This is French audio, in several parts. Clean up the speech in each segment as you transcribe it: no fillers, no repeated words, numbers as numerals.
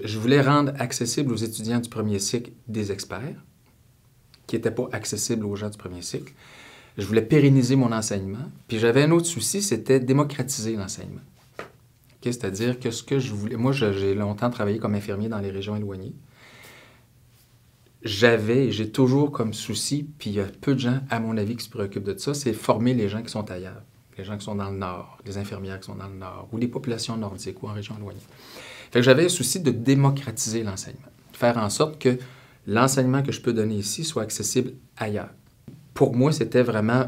Je voulais rendre accessible aux étudiants du premier cycle des experts, qui n'étaient pas accessibles aux gens du premier cycle. Je voulais pérenniser mon enseignement. Puis j'avais un autre souci, c'était démocratiser l'enseignement. Okay? C'est-à-dire que ce que je voulais... Moi, j'ai longtemps travaillé comme infirmier dans les régions éloignées. J'avais et j'ai toujours comme souci, puis il y a peu de gens, à mon avis, qui se préoccupent de ça, c'est former les gens qui sont ailleurs. Les gens qui sont dans le Nord, les infirmières qui sont dans le Nord, ou les populations nordiques ou en région éloignée. Fait que j'avais le souci de démocratiser l'enseignement, de faire en sorte que l'enseignement que je peux donner ici soit accessible ailleurs. Pour moi, c'était vraiment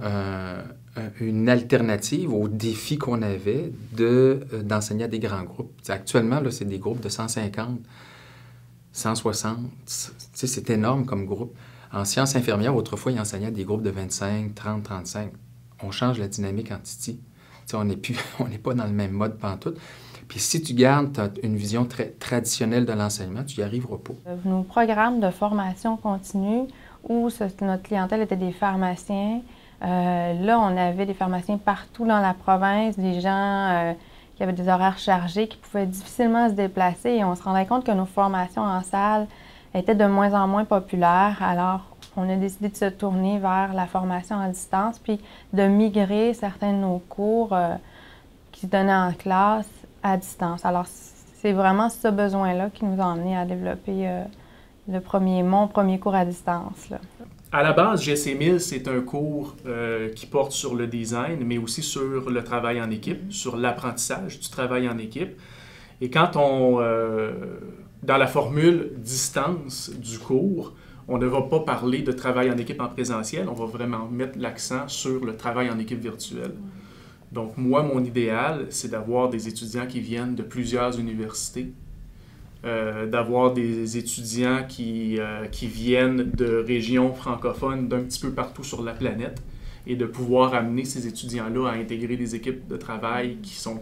une alternative au défi qu'on avait d'enseigner à des grands groupes. T'sais, actuellement, c'est des groupes de 150, 160. C'est énorme comme groupe. En sciences infirmières, autrefois, ils enseignaient à des groupes de 25, 30, 35. On change la dynamique en Titi. On n'est pas dans le même mode pantoute. Puis si tu gardes une vision très traditionnelle de l'enseignement, tu n'y arriveras pas. Nos programmes de formation continue, où notre clientèle était des pharmaciens, là, on avait des pharmaciens partout dans la province, des gens qui avaient des horaires chargés, qui pouvaient difficilement se déplacer. Et on se rendait compte que nos formations en salle étaient de moins en moins populaires. Alors, on a décidé de se tourner vers la formation à distance, puis de migrer certains de nos cours qui se donnaient en classe à distance. Alors, c'est vraiment ce besoin-là qui nous a amené à développer mon premier cours à distance, là. À la base, GC1000, c'est un cours qui porte sur le design, mais aussi sur le travail en équipe, sur l'apprentissage du travail en équipe. Et quand dans la formule distance du cours, on ne va pas parler de travail en équipe en présentiel, on va vraiment mettre l'accent sur le travail en équipe virtuelle. Donc moi, mon idéal, c'est d'avoir des étudiants qui viennent de plusieurs universités, d'avoir des étudiants qui viennent de régions francophones d'un petit peu partout sur la planète et de pouvoir amener ces étudiants-là à intégrer des équipes de travail qui sont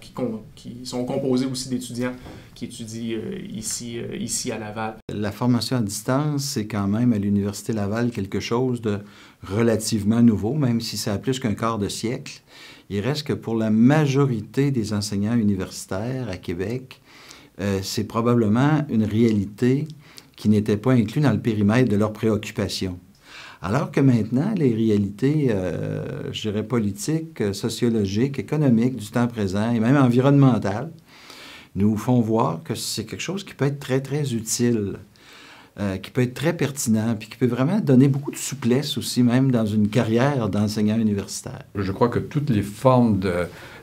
composées aussi d'étudiants qui étudient ici à Laval. La formation à distance, c'est quand même à l'Université Laval quelque chose de relativement nouveau, même si ça a plus qu'un quart de siècle. Il reste que pour la majorité des enseignants universitaires à Québec, c'est probablement une réalité qui n'était pas inclue dans le périmètre de leurs préoccupations. Alors que maintenant, les réalités, je dirais, politiques, sociologiques, économiques du temps présent et même environnementales nous font voir que c'est quelque chose qui peut être très, très utile, qui peut être très pertinent, puis qui peut vraiment donner beaucoup de souplesse aussi, même dans une carrière d'enseignant universitaire. Je crois que toutes les formes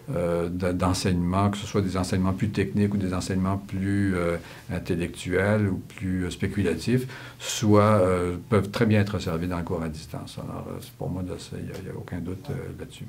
d'enseignement, que ce soit des enseignements plus techniques ou des enseignements plus intellectuels ou plus spéculatifs, peuvent très bien être servis dans le cours à distance. Alors, pour moi, il n'y a aucun doute là-dessus.